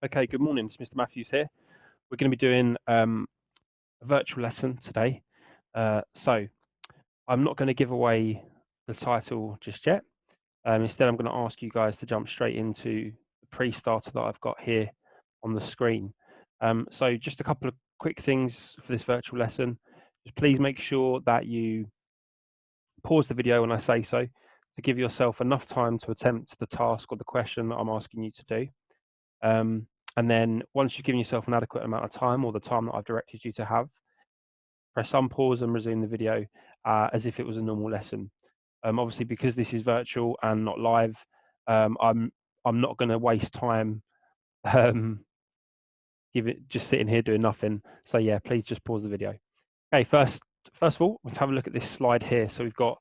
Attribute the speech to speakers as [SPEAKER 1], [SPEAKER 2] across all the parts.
[SPEAKER 1] Okay, good morning. It's Mr. Matthews here. We're going to be doing a virtual lesson today. So I'm not going to give away the title just yet. Instead, I'm going to ask you guys to jump straight into the pre-starter that I've got here on the screen. So just a couple of quick things for this virtual lesson. Just please make sure that you pause the video when I say so to give yourself enough time to attempt the task or the question that I'm asking you to do. And then once you've given yourself an adequate amount of time or the time that I've directed you to have, press unpause and resume the video as if it was a normal lesson. Obviously, because this is virtual and not live, I'm not going to waste time just sitting here doing nothing. So yeah, please just pause the video. Okay, first of all, let's have a look at this slide here. So we've got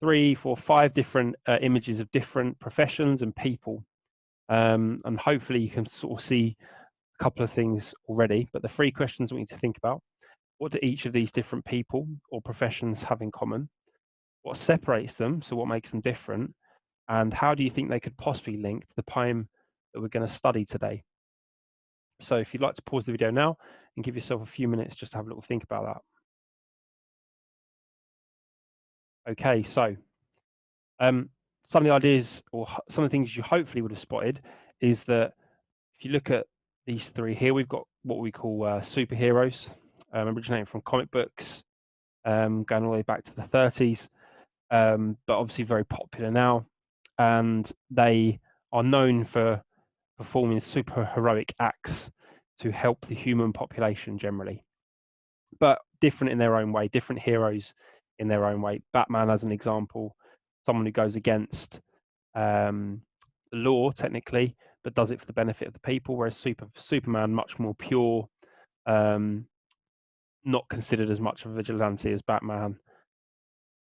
[SPEAKER 1] 3, 4, 5 different images of different professions and people. And hopefully you can sort of see a couple of things already, but the 3 questions we need to think about: what do each of these different people or professions have in common? What separates them, so what makes them different? And how do you think they could possibly link to the poem that we're going to study today? So if you'd like to pause the video now and give yourself a few minutes just to have a little think about that. Okay, so some of the ideas or some of the things you hopefully would have spotted is that if you look at these 3 here, we've got what we call superheroes, originating from comic books, going all the way back to the 30s, but obviously very popular now. And they are known for performing super heroic acts to help the human population generally, but different in their own way, different heroes in their own way. Batman, as an example, someone who goes against the law technically, but does it for the benefit of the people, whereas Superman, much more pure, not considered as much of a vigilante as Batman.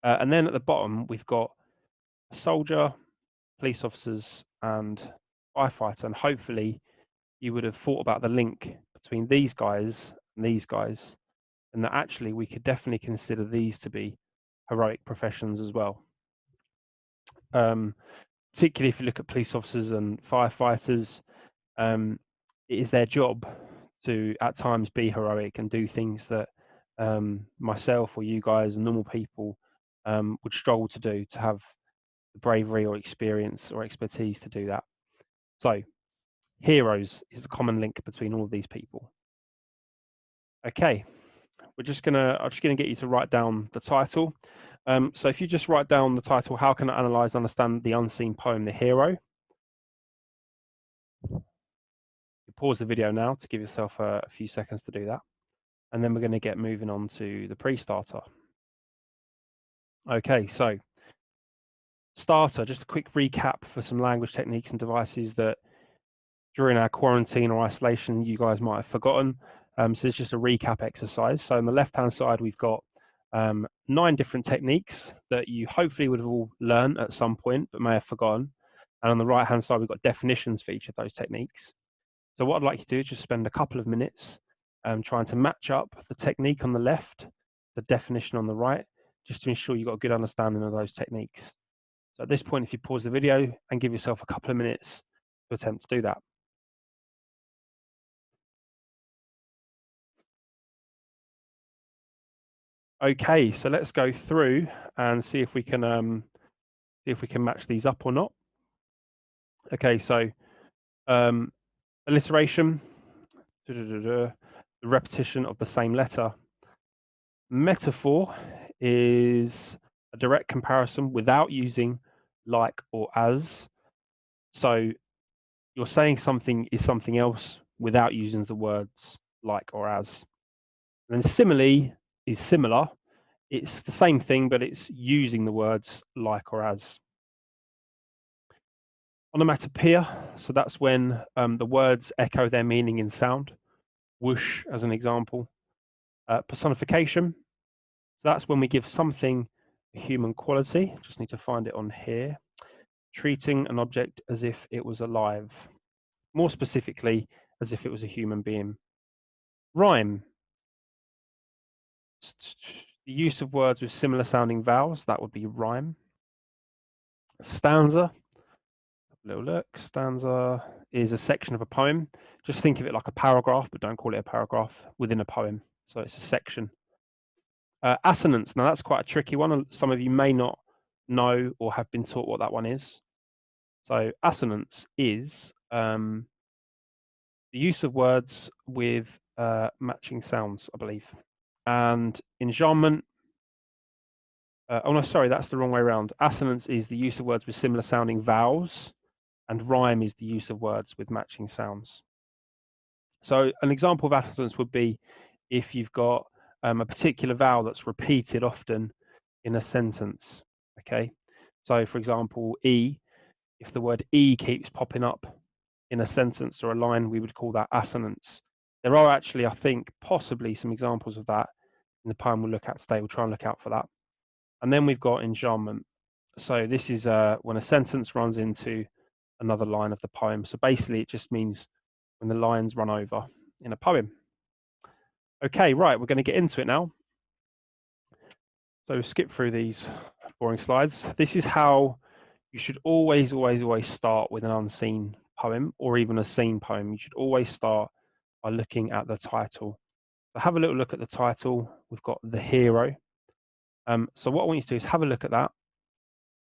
[SPEAKER 1] And then at the bottom, we've got a soldier, police officers, and firefighter. And hopefully you would have thought about the link between these guys, and that actually we could definitely consider these to be heroic professions as well. Particularly if you look at police officers and firefighters, it is their job to at times be heroic and do things that myself or you guys and normal people would struggle to do, to have the bravery or experience or expertise to do that. So heroes is the common link between all of these people. Okay, I'm just gonna get you to write down the title. So if you just write down the title, how can I analyze and understand the unseen poem, The Hero? You pause the video now to give yourself a few seconds to do that. And then we're going to get moving on to the pre-starter. Okay, so starter, just a quick recap for some language techniques and devices that during our quarantine or isolation you guys might have forgotten. So it's just a recap exercise. So on the left-hand side, we've got 9 different techniques that you hopefully would have all learned at some point, but may have forgotten. And on the right-hand side, we've got definitions for each of those techniques. So what I'd like you to do is just spend a couple of minutes trying to match up the technique on the left, the definition on the right, just to ensure you've got a good understanding of those techniques. So at this point, if you pause the video and give yourself a couple of minutes to attempt to do that. Okay, so let's go through and see if we can match these up or not. Okay, so alliteration, the repetition of the same letter. Metaphor is a direct comparison without using like or as. So you're saying something is something else without using the words like or as. And then simile is similar. It's the same thing, but it's using the words like or as. Onomatopoeia, so that's when the words echo their meaning in sound. Whoosh, as an example. Personification, so that's when we give something a human quality. Just need to find it on here. Treating an object as if it was alive. More specifically, as if it was a human being. Rhyme. The use of words with similar sounding vowels, that would be rhyme. Stanza. Have a little look. Stanza is a section of a poem. Just think of it like a paragraph, but don't call it a paragraph within a poem. So it's a section. Assonance. Now that's quite a tricky one. Some of you may not know or have been taught what that one is. So assonance is the use of words with matching sounds, I believe. And enjambment. Oh no, sorry, that's the wrong way around. Assonance is the use of words with similar sounding vowels, and rhyme is the use of words with matching sounds. So an example of assonance would be if you've got a particular vowel that's repeated often in a sentence. Okay, so for example, E, if the word E keeps popping up in a sentence or a line, we would call that assonance. There are actually, I think, possibly some examples of that in the poem we'll look at today. We'll try and look out for that. And then we've got enjambment. So this is when a sentence runs into another line of the poem. So basically, it just means when the lines run over in a poem. Okay, right, we're going to get into it now. So skip through these boring slides. This is how you should always start with an unseen poem or even a seen poem. You should always start by looking at the title. So have a little look at the title. We've got the hero. So what I want you to do is have a look at that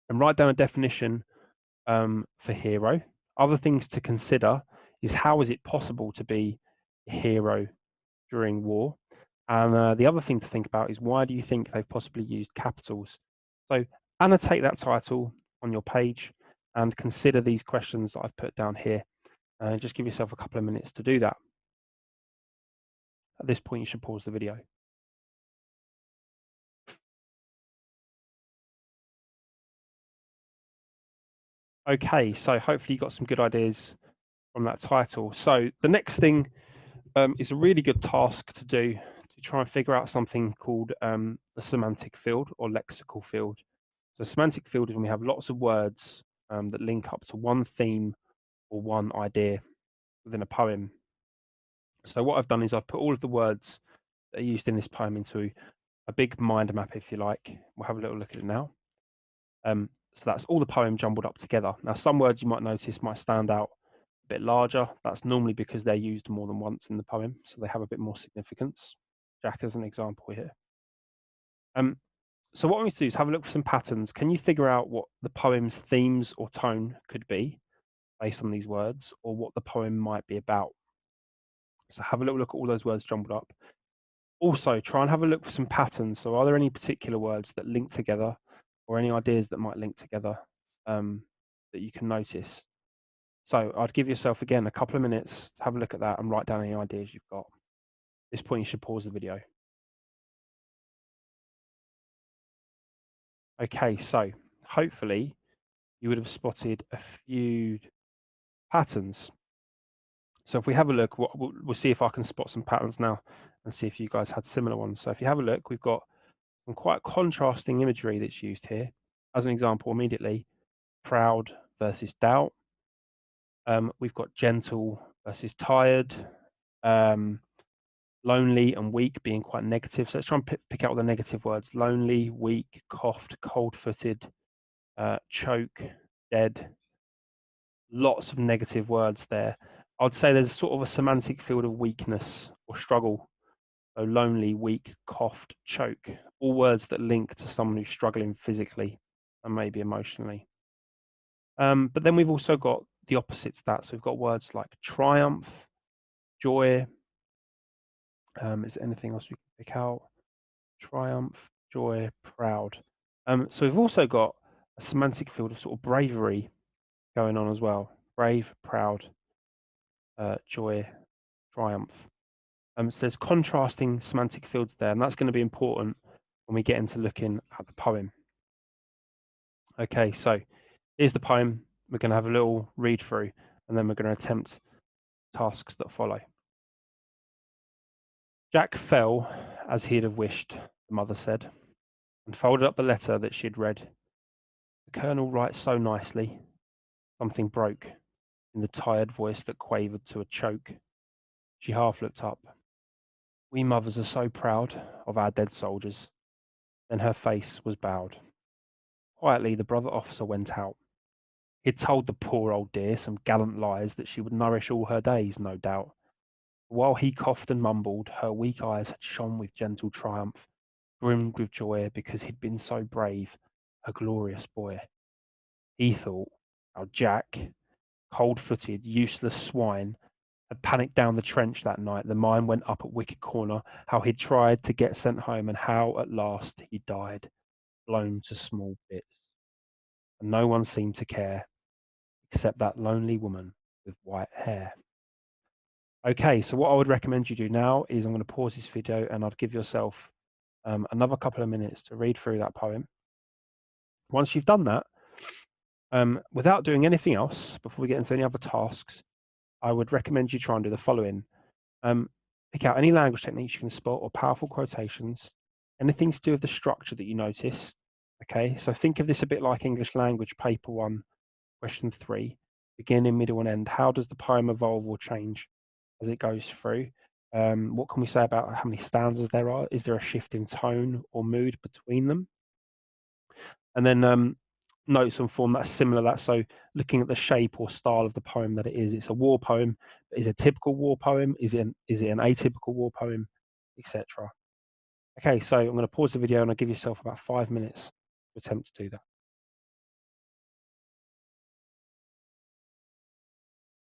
[SPEAKER 1] and write down a definition for hero. Other things to consider is how is it possible to be a hero during war? And the other thing to think about is why do you think they've possibly used capitals? So annotate that title on your page and consider these questions that I've put down here. Just give yourself a couple of minutes to do that. At this point, you should pause the video. Okay, so hopefully you got some good ideas from that title. So the next thing is a really good task to do to try and figure out something called the semantic field or lexical field. So semantic field is when we have lots of words that link up to one theme or one idea within a poem. So what I've done is I've put all of the words that are used in this poem into a big mind map, if you like. We'll have a little look at it now. So that's all the poem jumbled up together. Now, some words you might notice might stand out a bit larger. That's normally because they're used more than once in the poem, so they have a bit more significance. Jack as an example here. So what I want you to do is have a look for some patterns. Can you figure out what the poem's themes or tone could be based on these words, or what the poem might be about? So have a little look at all those words jumbled up. Also, try and have a look for some patterns. So are there any particular words that link together or any ideas that might link together that you can notice? So I'd give yourself, again, a couple of minutes to have a look at that and write down any ideas you've got. At this point, you should pause the video. Okay, so hopefully you would have spotted a few patterns. So if we have a look, we'll see if I can spot some patterns now and see if you guys had similar ones. So if you have a look, we've got some quite contrasting imagery that's used here. As an example, immediately, proud versus doubt. We've got gentle versus tired, lonely and weak being quite negative. So let's try and pick out the negative words. Lonely, weak, coughed, cold-footed, choke, dead. Lots of negative words there. I'd say there's sort of a semantic field of weakness or struggle. So lonely, weak, coughed, choke, all words that link to someone who's struggling physically and maybe emotionally. But then we've also got the opposite to that. So we've got words like triumph, joy. Is there anything else we can pick out? Triumph, joy, proud. So we've also got a semantic field of sort of bravery going on as well. Brave, proud, joy, triumph. So there's contrasting semantic fields there, and that's going to be important when we get into looking at the poem. Okay, so here's the poem. We're going to have a little read through, and then we're going to attempt tasks that follow. Jack fell as he'd have wished, the mother said, and folded up the letter that she had read. The Colonel writes so nicely. Something broke in the tired voice that quavered to a choke. She half looked up. We mothers are so proud of our dead soldiers. Then her face was bowed. Quietly, the brother officer went out. He'd told the poor old dear some gallant lies that she would nourish all her days, no doubt. While he coughed and mumbled, her weak eyes had shone with gentle triumph, brimmed with joy because he'd been so brave, a glorious boy. He thought how Jack, cold-footed, useless swine, had panicked down the trench that night the mine went up at Wicket Corner, how he'd tried to get sent home, and how at last he died, blown to small bits. And no one seemed to care, except that lonely woman with white hair. Okay, so what I would recommend you do now is I'm going to pause this video and I'd give yourself another couple of minutes to read through that poem. Once you've done that, without doing anything else, before we get into any other tasks, I would recommend you try and do the following. Pick out any language techniques you can spot or powerful quotations, anything to do with the structure that you noticed. Okay, so think of this a bit like English language paper 1, question 3, beginning, middle, and end. How does the poem evolve or change as it goes through? What can we say about how many stanzas there are? Is there a shift in tone or mood between them? And then notes on form that's similar to that. So looking at the shape or style of the poem that it is. It's a war poem. But is it a typical war poem? Is it an atypical war poem, etc.? Okay, so I'm going to pause the video and I'll give yourself about 5 minutes to attempt to do that.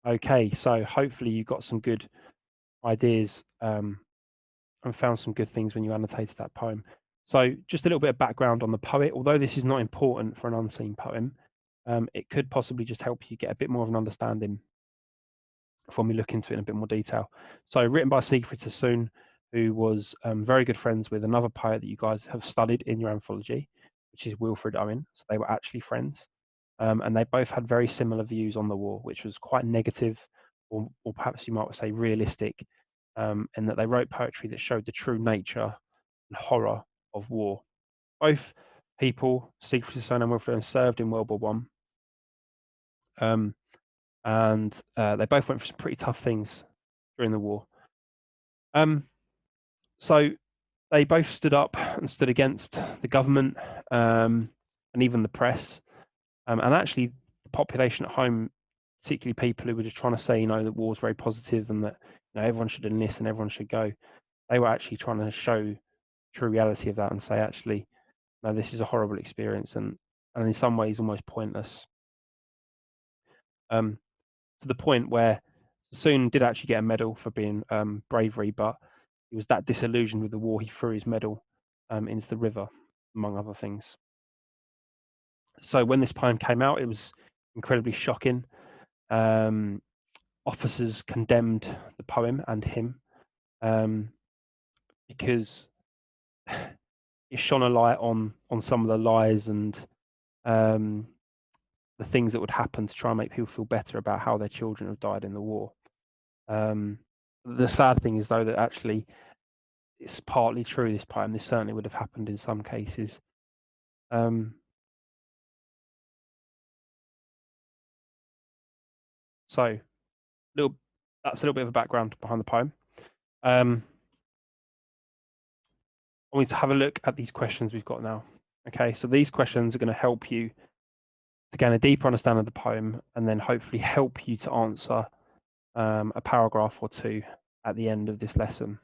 [SPEAKER 1] Okay, so hopefully you got some good ideas and found some good things when you annotated that poem. So just a little bit of background on the poet. Although this is not important for an unseen poem, it could possibly just help you get a bit more of an understanding when we look into it in a bit more detail. So written by Siegfried Sassoon, who was very good friends with another poet that you guys have studied in your anthology, which is Wilfred Owen. So they were actually friends. And they both had very similar views on the war, which was quite negative, or perhaps you might say realistic, in that they wrote poetry that showed the true nature and horror of war. Both people, Siegfried Sassoon and Wilfred Owen, served in World War One, and they both went through some pretty tough things during the war. So they both stood up and stood against the government and even the press, and actually the population at home, particularly people who were just trying to say, that war is very positive and that everyone should enlist and everyone should go. They were actually trying to show true reality of that and say, actually, no, this is a horrible experience and in some ways almost pointless. To the point where Sassoon did actually get a medal for being bravery, but he was that disillusioned with the war, he threw his medal into the river, among other things. So when this poem came out, it was incredibly shocking. Officers condemned the poem and him because it shone a light on some of the lies and the things that would happen to try and make people feel better about how their children have died in the war. The sad thing is, though, that actually it's partly true, this poem. This certainly would have happened in some cases. So that's a little bit of a background behind the poem. I want you to have a look at these questions we've got now. Okay, so these questions are going to help you to gain a deeper understanding of the poem and then hopefully help you to answer a paragraph or two at the end of this lesson.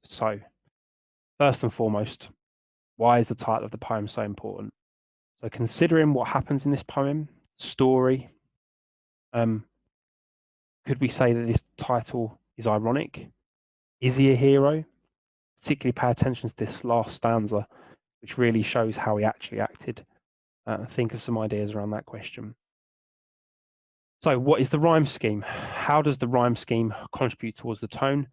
[SPEAKER 1] So first and foremost, why is the title of the poem so important? So considering what happens in this poem, story, could we say that this title is ironic? Is he a hero? Particularly pay attention to this last stanza, which really shows how he actually acted. Think of some ideas around that question. So what is the rhyme scheme? How does the rhyme scheme contribute towards the tone?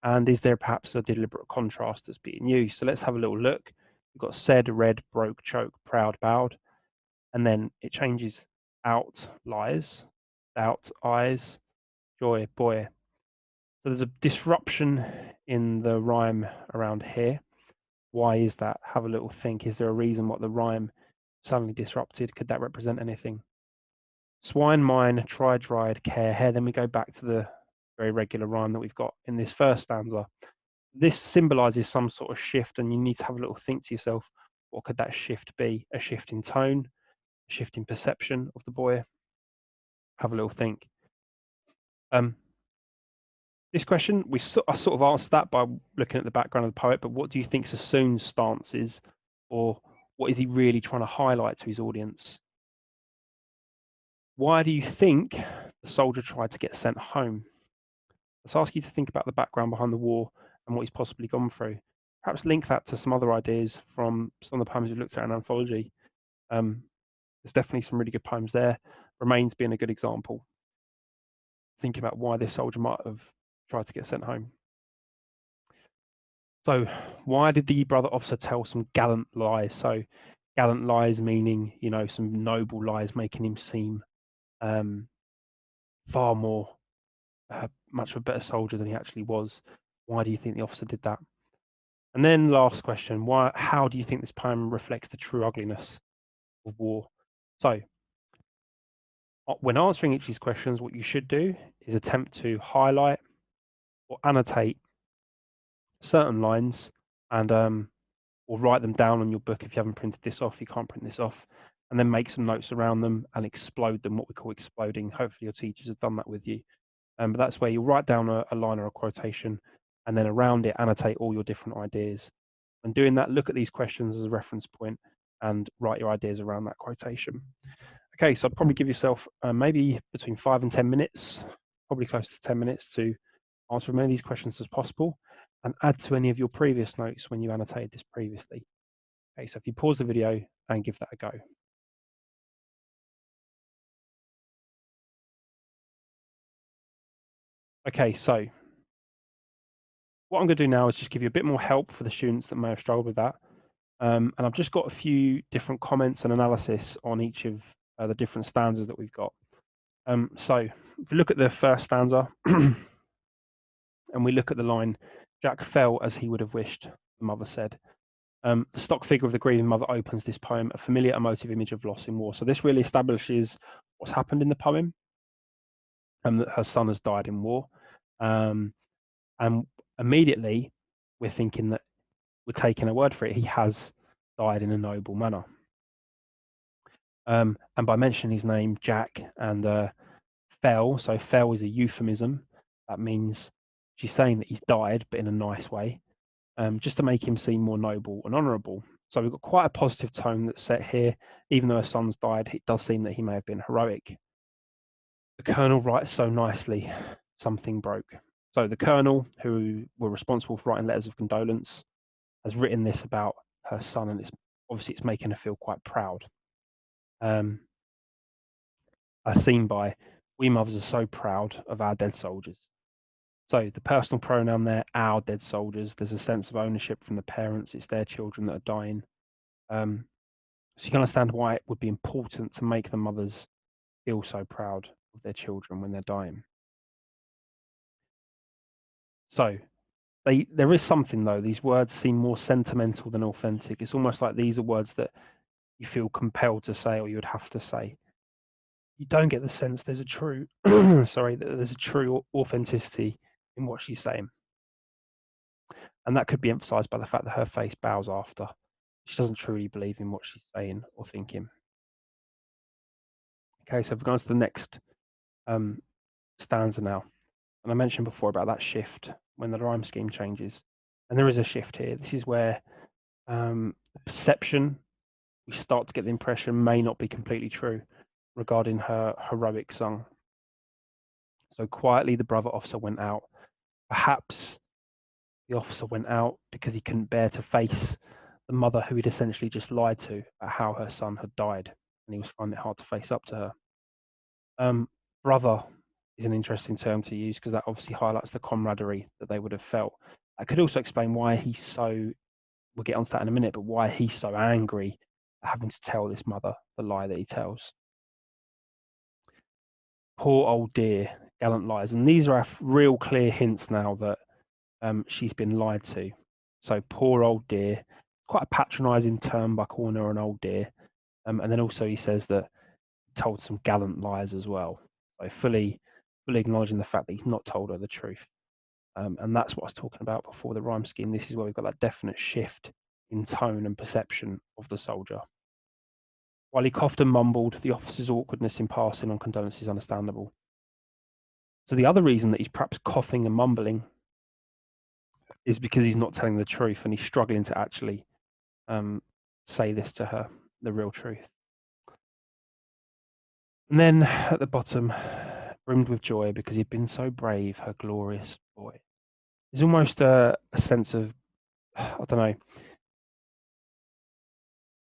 [SPEAKER 1] And is there perhaps a deliberate contrast that's being used? So let's have a little look. We've got said, read, broke, choke, proud, bowed. And then it changes out, lies, doubt, eyes, joy, boy. So there's a disruption in the rhyme around here. Why is that? Have a little think. Is there a reason what the rhyme suddenly disrupted? Could that represent anything? Swine, mine, try, dried, care, hair. Then we go back to the very regular rhyme that we've got in this first stanza. This symbolizes some sort of shift, and you need to have a little think to yourself, what could that shift be? A shift in tone, a shift in perception of the boy, have a little think. This question, I sort of answered that by looking at the background of the poet, but what do you think Sassoon's stance is, or what is he really trying to highlight to his audience? Why do you think the soldier tried to get sent home? Let's ask you to think about the background behind the war and what he's possibly gone through. Perhaps link that to some other ideas from some of the poems we've looked at in anthology. There's definitely some really good poems there. Remains being a good example. Think about why this soldier might have tried to get sent home. So why did the brother officer tell some gallant lies? So gallant lies meaning, you know, some noble lies, making him seem far more, much of a better soldier than he actually was. Why do you think the officer did that? And then last question, how do you think this poem reflects the true ugliness of war? So when answering each of these questions, what you should do is attempt to highlight or annotate certain lines and or write them down on your book. If you haven't printed this off, you can't print this off, and then make some notes around them and explode them, what we call exploding. Hopefully your teachers have done that with you. But that's where you write down a line or a quotation, and then around it annotate all your different ideas. And doing that, look at these questions as a reference point and write your ideas around that quotation. Okay, so I'd probably give yourself maybe between 5 and 10 minutes, probably close to 10 minutes, to answer as many of these questions as possible and add to any of your previous notes when you annotated this previously. Okay, so if you pause the video and give that a go. Okay, so what I'm going to do now is just give you a bit more help for the students that may have struggled with that. And I've just got a few different comments and analysis on each of the different stanzas that we've got. So if you look at the first stanza and we look at the line, Jack fell as he would have wished, the mother said. The stock figure of the grieving mother opens this poem, a familiar emotive image of loss in war. So this really establishes what's happened in the poem, and that her son has died in war. And immediately we're thinking that we're taking a word for it. He has died in a noble manner. And by mentioning his name, Jack, and fell, so fell is a euphemism. That means she's saying that he's died, but in a nice way, just to make him seem more noble and honourable. So we've got quite a positive tone that's set here. Even though her son's died, it does seem that he may have been heroic. The colonel writes so nicely, something broke. So the colonel, who were responsible for writing letters of condolence, has written this about her son, and it's making her feel quite proud. As seen by, we mothers are so proud of our dead soldiers. So the personal pronoun there, our dead soldiers, there's a sense of ownership from the parents. It's their children that are dying. So you can understand why it would be important to make the mothers feel so proud of their children when they're dying. So there is something, though. These words seem more sentimental than authentic. It's almost like these are words that you feel compelled to say, or you would have to say. You don't get the sense there's a true, that there's a true authenticity in what she's saying. And that could be emphasized by the fact that her face bows after. She doesn't truly believe in what she's saying or thinking. Okay, so if we go on to the next stanza now. And I mentioned before about that shift when the rhyme scheme changes. And there is a shift here. This is where perception, we start to get the impression, may not be completely true regarding her heroic song. So quietly the brother officer went out. Perhaps the officer went out because he couldn't bear to face the mother who he'd essentially just lied to about how her son had died, and he was finding it hard to face up to her. Brother is an interesting term to use because that obviously highlights the camaraderie that they would have felt. I could also explain why he's so, we'll get onto that in a minute, but why he's so angry at having to tell this mother the lie that he tells. Poor old dear, gallant lies. And these are real clear hints now that she's been lied to. So poor old dear, quite a patronising term by calling her an old dear. And then also he says that he told some gallant lies as well. So fully acknowledging the fact that he's not told her the truth. And that's what I was talking about before the rhyme scheme. This is where we've got that definite shift in tone and perception of the soldier. While he coughed and mumbled, the officer's awkwardness in passing on condolences is understandable. So the other reason that he's perhaps coughing and mumbling is because he's not telling the truth and he's struggling to actually say this to her, the real truth. And then at the bottom, brimmed with joy because he'd been so brave, her glorious boy. There's almost a sense of, I don't know,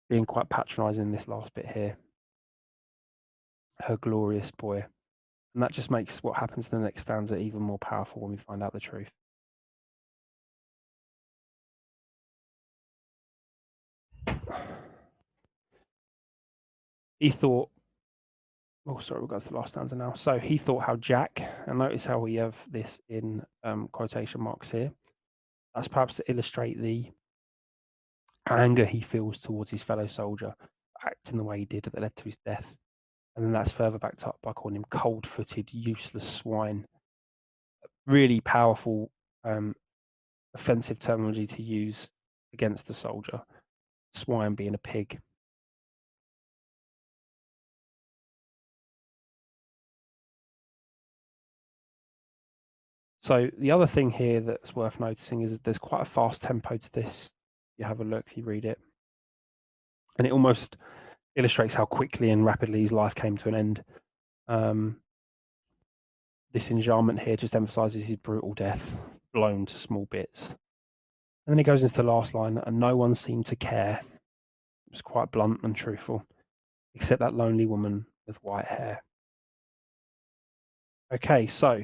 [SPEAKER 1] being quite patronising in this last bit here. Her glorious boy. And that just makes what happens in the next stanza even more powerful when we find out the truth. He thought, oh, sorry, we'll go to the last stanza now. So he thought how Jack, and notice how we have this in quotation marks here. That's perhaps to illustrate the anger he feels towards his fellow soldier, acting the way he did that led to his death. And then that's further backed up by calling him cold-footed, useless swine. Really powerful, offensive terminology to use against the soldier. Swine being a pig. So the other thing here that's worth noticing is that there's quite a fast tempo to this. You have a look, you read it. And it almost illustrates how quickly and rapidly his life came to an end. This enjambment here just emphasizes his brutal death, blown to small bits. And then he goes into the last line, and no one seemed to care. It was quite blunt and truthful, except that lonely woman with white hair. Okay, so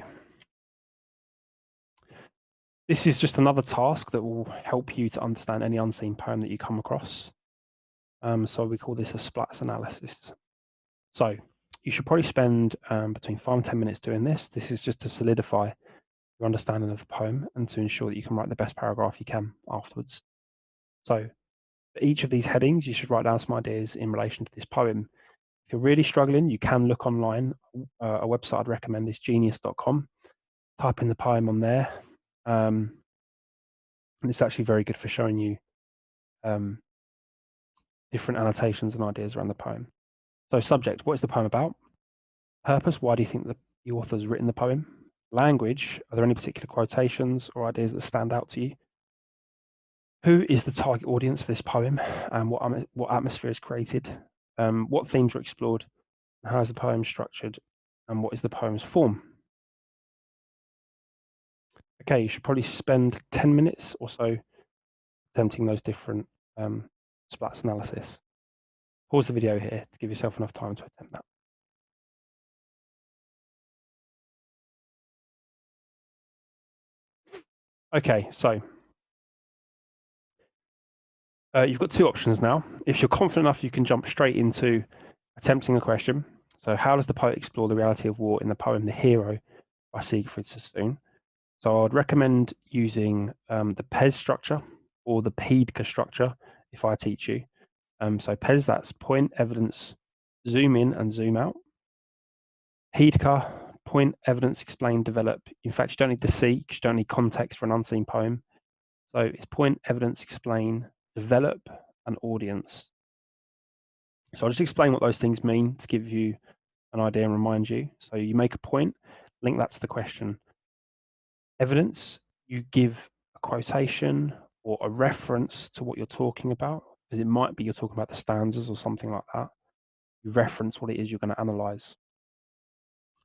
[SPEAKER 1] this is just another task that will help you to understand any unseen poem that you come across. So we call this a Splice Analysis. So you should probably spend between 5 and 10 minutes doing this. This is just to solidify your understanding of the poem and to ensure that you can write the best paragraph you can afterwards. So for each of these headings, you should write down some ideas in relation to this poem. If you're really struggling, you can look online. A website I'd recommend is genius.com. Type in the poem on there. And it's actually very good for showing you different annotations and ideas around the poem. So subject, what is the poem about? Purpose, why do you think the author's written the poem? Language, are there any particular quotations or ideas that stand out to you? Who is the target audience for this poem and what atmosphere is created? What themes are explored? How is the poem structured? And what is the poem's form? Okay, you should probably spend 10 minutes or so attempting those different Splice analysis. Pause the video here to give yourself enough time to attempt that. Okay, so you've got two options now. If you're confident enough, you can jump straight into attempting a question. So how does the poet explore the reality of war in the poem The Hero by Siegfried Sassoon? So I'd recommend using the PES structure or the Paduka structure if I teach you. So PES, that's point, evidence, zoom in and zoom out. Paduka, point, evidence, explain, develop. In fact, you don't need to see because you don't need context for an unseen poem. So it's point, evidence, explain, develop, and audience. So I'll just explain what those things mean to give you an idea and remind you. So you make a point, link that to the question. Evidence, you give a quotation or a reference to what you're talking about, because it might be you're talking about the stanzas or something like that. You reference what it is you're going to analyze.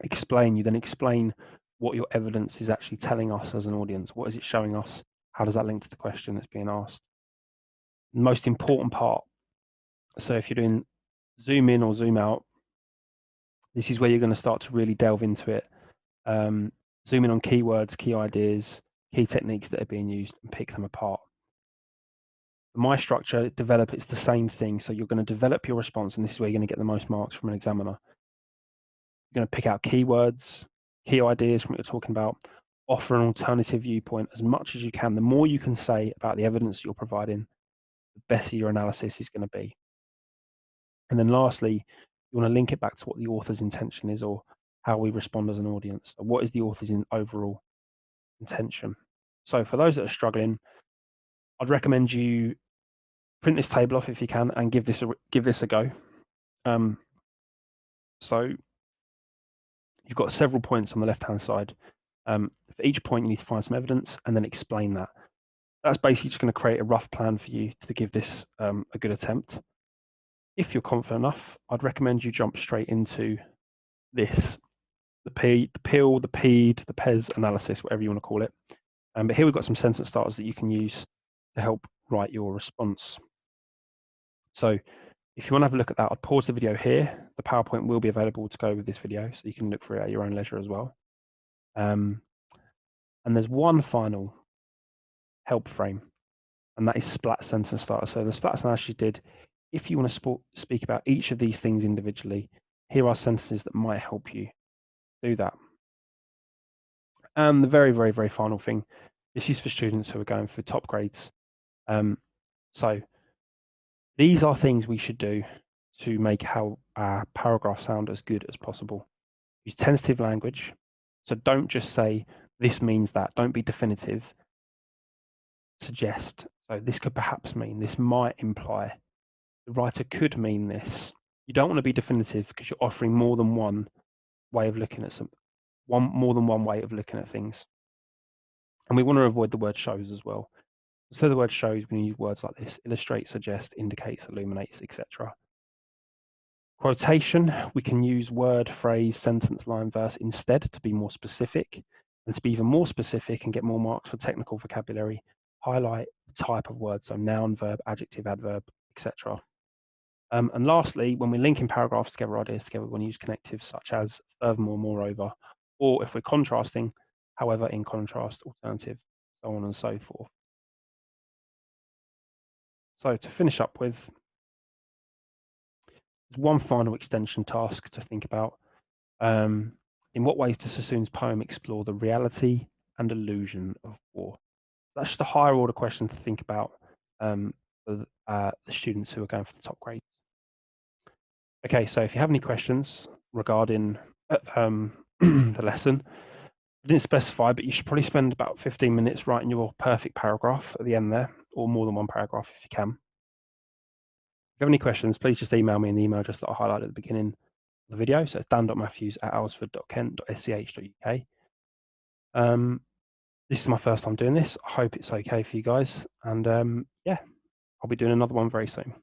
[SPEAKER 1] Explain, you then explain what your evidence is actually telling us as an audience. What is it showing us? How does that link to the question that's being asked? The most important part. So if you're doing zoom in or zoom out, this is where you're going to start to really delve into it. Zoom in on keywords, key ideas, key techniques that are being used and pick them apart. My structure, develop, it's the same thing. So you're going to develop your response, and this is where you're going to get the most marks from an examiner. You're going to pick out keywords, key ideas from what you're talking about, offer an alternative viewpoint as much as you can. The more you can say about the evidence you're providing, the better your analysis is going to be. And then lastly, you want to link it back to what the author's intention is or how we respond as an audience. So what is the author's overall intention? So for those that are struggling, I'd recommend you print this table off if you can and give this a go. So you've got several points on the left-hand side. For each point, you need to find some evidence and then explain that. That's basically just going to create a rough plan for you to give this a good attempt. If you're confident enough, I'd recommend you jump straight into this, the PIL, the PED, the PES analysis, whatever you want to call it. But here we've got some sentence starters that you can use to help write your response. So if you want to have a look at that, I'll pause the video here. The PowerPoint will be available to go with this video, so you can look through it at your own leisure as well. And there's one final help frame, and that is splat sentence starter. So the splat analysis you did, if you want to speak about each of these things individually, here are sentences that might help you do that. And the very, very, very final thing, this is for students who are going for top grades. So these are things we should do to make our paragraph sound as good as possible. Use tentative language. So don't just say, this means that. Don't be definitive. Suggest. So this could perhaps mean, this might imply. The writer could mean this. You don't want to be definitive because you're offering more than one way of looking at more than one way of looking at things. And we want to avoid the word shows as well. Instead of the word shows, we use words like this: illustrate, suggest, indicates, illuminates, etc. Quotation, we can use word, phrase, sentence, line, verse instead to be more specific. And to be even more specific and get more marks for technical vocabulary, highlight the type of word, so noun, verb, adjective, adverb, etc. And lastly, when we're linking paragraphs together, ideas together, we want to use connectives such as furthermore, moreover, or if we're contrasting, however, in contrast, alternative, so on and so forth. So to finish up with, there's one final extension task to think about. In what ways does Sassoon's poem explore the reality and illusion of war? That's just a higher order question to think about for the students who are going for the top grades. Okay, so if you have any questions regarding the lesson, I didn't specify, but you should probably spend about 15 minutes writing your perfect paragraph at the end there, or more than one paragraph if you can. If you have any questions, please just email me in the email address that I highlighted at the beginning of the video. So it's dan.matthews@alresford.kent.sch.uk. This is my first time doing this. I hope it's okay for you guys. And yeah, I'll be doing another one very soon.